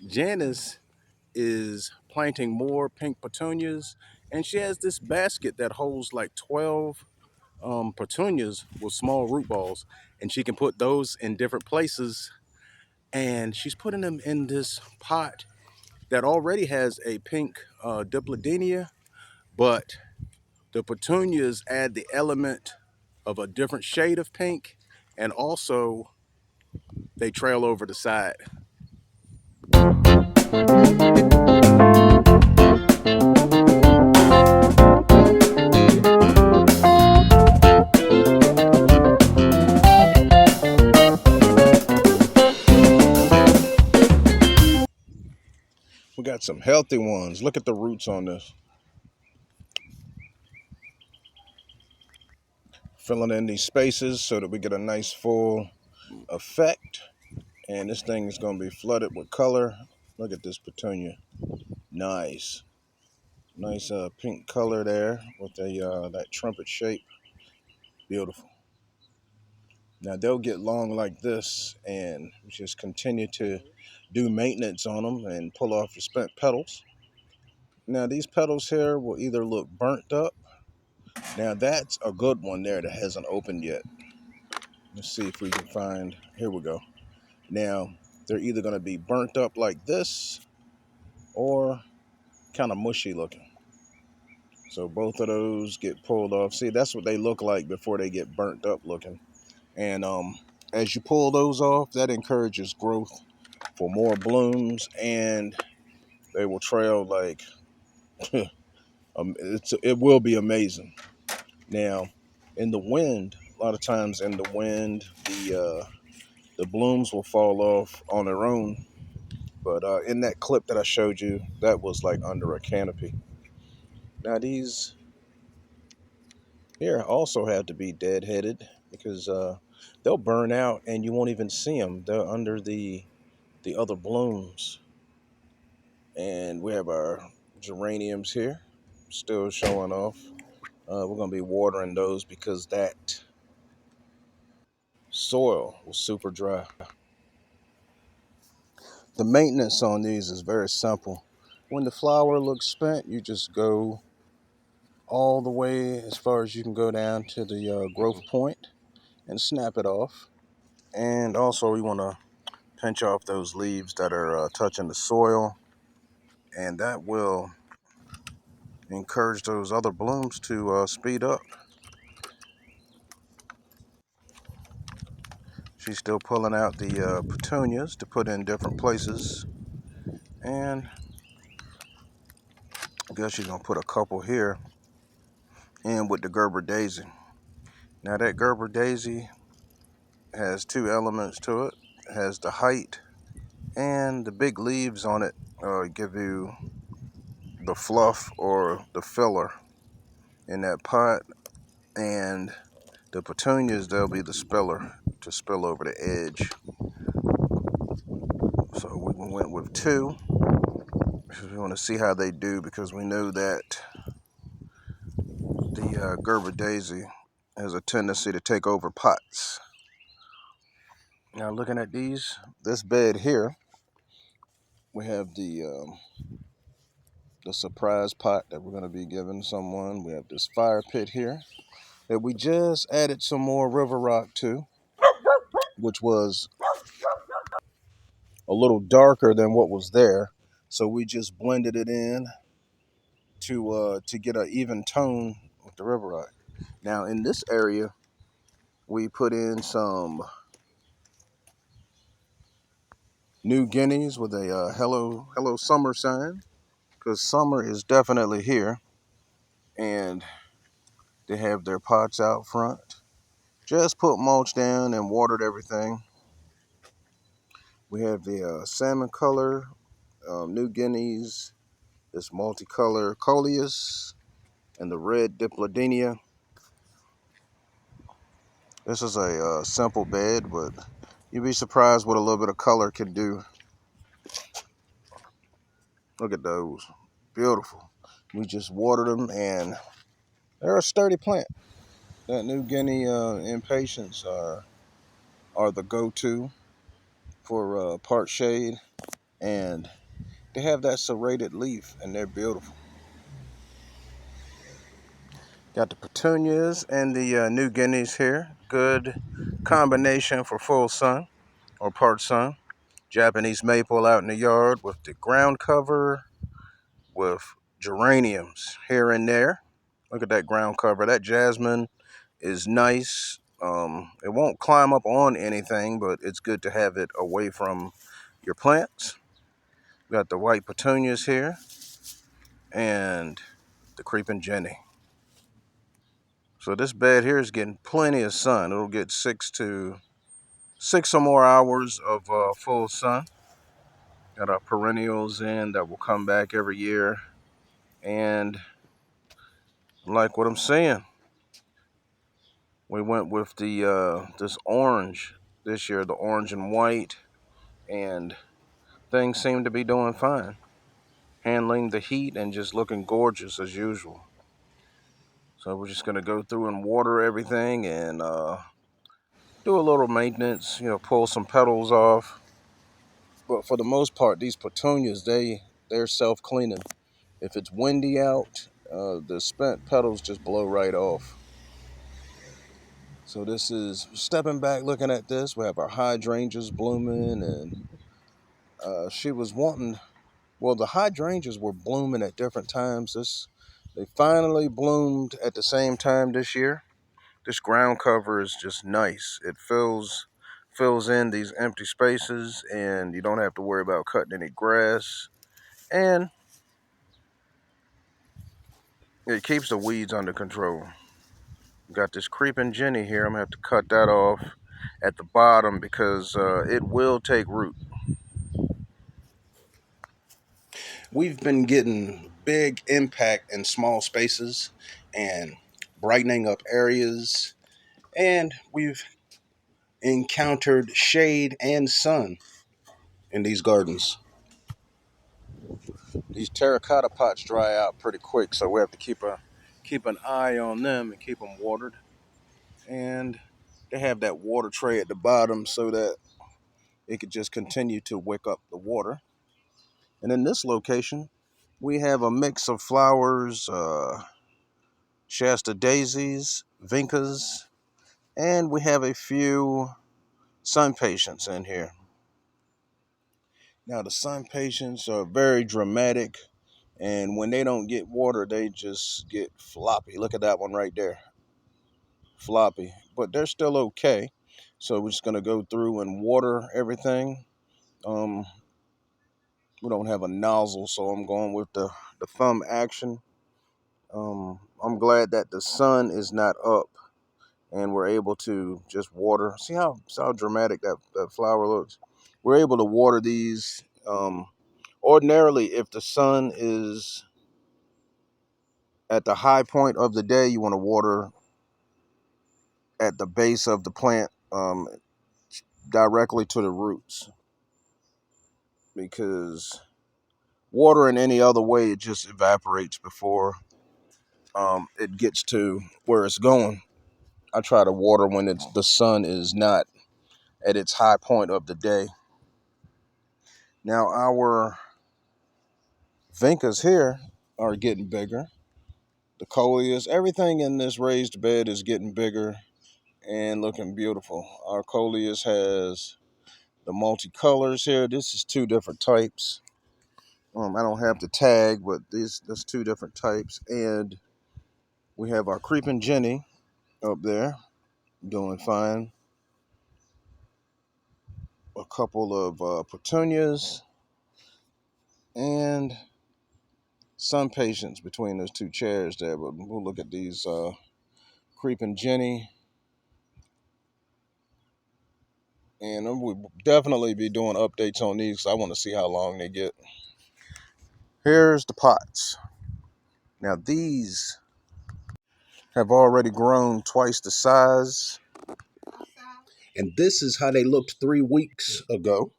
Janice is planting more pink petunias, and she has this basket that holds like 12 petunias with small root balls, and she can put those in different places. And she's putting them in this pot that already has a pink dipladenia, but the petunias add the element of a different shade of pink, and also they trail over the side. We got some healthy ones. Look at the roots on this. Filling in these spaces so that we get a nice full effect. And this thing is going to be flooded with color. Look at this petunia. Nice. Nice pink color there with that trumpet shape. Beautiful. Now they'll get long like this, and we just continue to do maintenance on them and pull off the spent petals. Now these petals here will either look burnt up. Now that's a good one there that hasn't opened yet. Let's see if we can find, here we go. Now they're either going to be burnt up like this or kind of mushy looking. So both of those get pulled off. See, that's what they look like before they get burnt up looking. And as you pull those off, that encourages growth for more blooms, and they will trail like it will be amazing. Now, in the wind, a lot of times in the wind, the blooms will fall off on their own. But in that clip that I showed you, that was like under a canopy. Now these here also have to be deadheaded because they'll burn out and you won't even see them. They're under the other blooms. And we have our geraniums here still showing off. We're going to be watering those because that soil was super dry. The maintenance on these is very simple. When the flower looks spent, you just go all the way as far as you can go down to the growth point and snap it off. And also we want to pinch off those leaves that are touching the soil, and that will encourage those other blooms to speed up. She's still pulling out the petunias to put in different places, and I guess she's gonna put a couple here in with the Gerber daisy. Now that Gerber daisy has two elements to it. It has the height, and the big leaves on it give you the fluff or the filler in that pot, and the petunias, they'll be the spiller to spill over the edge. So we went with two because we want to see how they do, because we know that the Gerber daisy has a tendency to take over pots. Now looking at this bed here, we have the surprise pot that we're going to be giving someone. We have this fire pit here that we just added some more river rock to, which was a little darker than what was there. So we just blended it in to get an even tone with the river rock. Now in this area, we put in some New Guineas with a hello summer sign, because summer is definitely here, and they have their pots out front. Just put mulch down and watered everything. We have the salmon color New Guineas, this multicolor coleus, and the red dipladenia. This is a simple bed, but you'd be surprised what a little bit of color can do. Look at those, beautiful. We just watered them, and they're a sturdy plant. That New Guinea impatiens are the go-to for part shade, and they have that serrated leaf, and they're beautiful. Got the petunias and the New Guineas here. Good combination for full sun or part sun. Japanese maple out in the yard with the ground cover with geraniums here and there. Look at that ground cover. That jasmine is nice. It won't climb up on anything, but it's good to have it away from your plants. Got the white petunias here and the creeping Jenny. So this bed here is getting plenty of sun. It'll get 6 or more hours of full sun. Got our perennials in that will come back every year. And like what I'm saying, we went with the this orange this year, the orange and white, and things seem to be doing fine. Handling the heat and just looking gorgeous as usual. So we're just gonna go through and water everything and do a little maintenance, pull some petals off. But for the most part, these petunias, they're self-cleaning. If it's windy out, the spent petals just blow right off. So this is stepping back, looking at this. We have our hydrangeas blooming, and she was wanting. Well, the hydrangeas were blooming at different times. They finally bloomed at the same time this year. This ground cover is just nice. It fills in these empty spaces, and you don't have to worry about cutting any grass. And it keeps the weeds under control. Got this creeping Jenny here. I'm gonna have to cut that off at the bottom because it will take root. We've been getting big impact in small spaces and brightening up areas, and we've encountered shade and sun in these gardens. These terracotta pots dry out pretty quick, so we have to keep an eye on them and keep them watered. And they have that water tray at the bottom so that it could just continue to wick up the water. And in this location, we have a mix of flowers, Shasta daisies, vincas, and we have a few sun patients in here. Now, the sun patients are very dramatic, and when they don't get water, they just get floppy. Look at that one right there, floppy. But they're still okay. So we're just gonna go through and water everything. Um, we don't have a nozzle, so I'm going with the thumb action. I'm glad that the sun is not up and we're able to just water. See how dramatic that flower looks. We're able to water these. Ordinarily, if the sun is at the high point of the day, you want to water at the base of the plant, directly to the roots, because water in any other way, it just evaporates before it gets to where it's going. I try to water when the sun is not at its high point of the day. Now our vincas here are getting bigger. The coleus, everything in this raised bed is getting bigger and looking beautiful. Our coleus has the multicolors here. This is two different types. I don't have the tag, but there's two different types. And we have our creeping Jenny up there doing fine. A couple of petunias and sun patients between those two chairs there. But we'll look at these creeping Jenny. And we'll definitely be doing updates on these because I want to see how long they get. Here's the pots. Now these have already grown twice the size. And this is how they looked 3 weeks ago.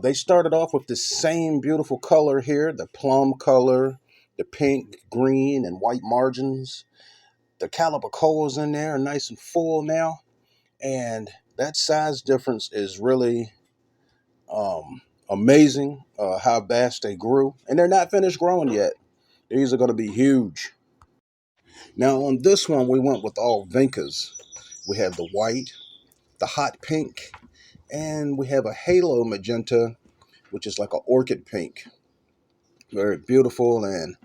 They started off with the same beautiful color here, the plum color, the pink, green, and white margins. The calibrachoas in there are nice and full now. And that size difference is really amazing how vast they grew, and they're not finished growing yet. These are going to be huge. Now on this one, we went with all vincas. We have the white, the hot pink, and we have a halo magenta, which is like an orchid pink. Very beautiful, and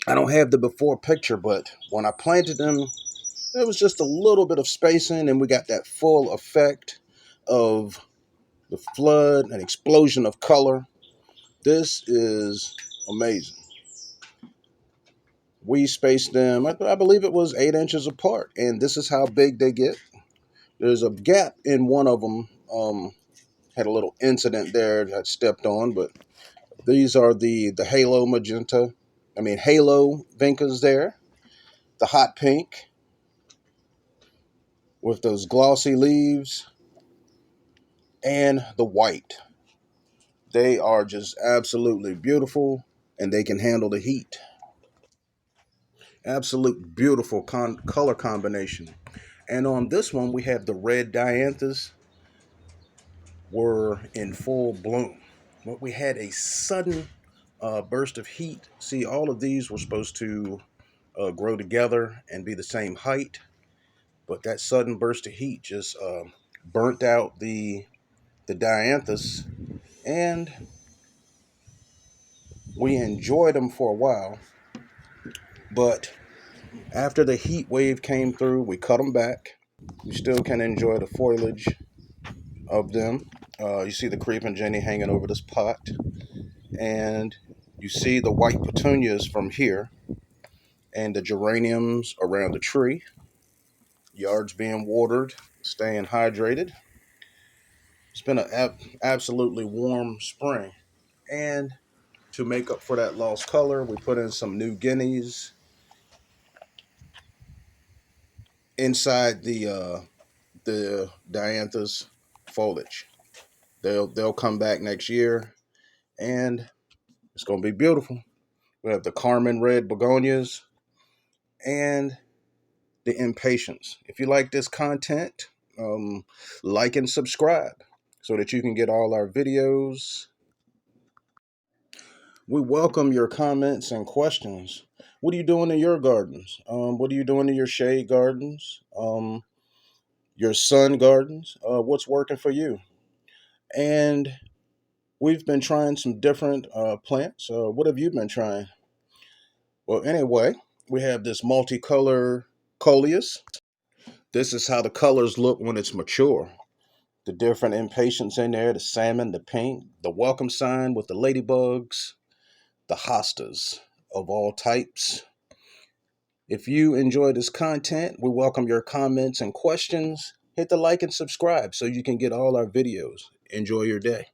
I don't have the before picture, but when I planted them, there was just a little bit of spacing, and we got that full effect of the flood and explosion of color. This is amazing. We spaced them, I believe it was 8 inches apart, and this is how big they get. There's a gap in one of them. Had a little incident there that I stepped on, but these are the halo magenta. I mean halo vincas there. The hot pink with those glossy leaves, and the white. They are just absolutely beautiful, and they can handle the heat. Absolute beautiful color combination. And on this one, we have the red dianthus were in full bloom. But we had a sudden burst of heat. See, all of these were supposed to grow together and be the same height, but that sudden burst of heat just burnt out the dianthus, and we enjoyed them for a while. But after the heat wave came through, we cut them back. You still can enjoy the foliage of them. You see the creeping Jenny hanging over this pot, and you see the white petunias from here, and the geraniums around the tree. Yards being watered, staying hydrated. It's been an absolutely warm spring, and to make up for that lost color, we put in some new guineas inside the dianthus foliage. They'll come back next year, and it's gonna be beautiful. We have the Carmen red begonias and the impatiens. If you like this content, like and subscribe so that you can get all our videos. We welcome your comments and questions. What are you doing in your gardens? What are you doing in your shade gardens? Your sun gardens? What's working for you? And we've been trying some different plants. What have you been trying? Well, anyway, we have this multicolor coleus. This is how the colors look when it's mature. The different impatiens in there, the salmon, the pink, the welcome sign with the ladybugs, the hostas of all types. If you enjoy this content, we welcome your comments and questions. Hit the like and subscribe so you can get all our videos. Enjoy your day.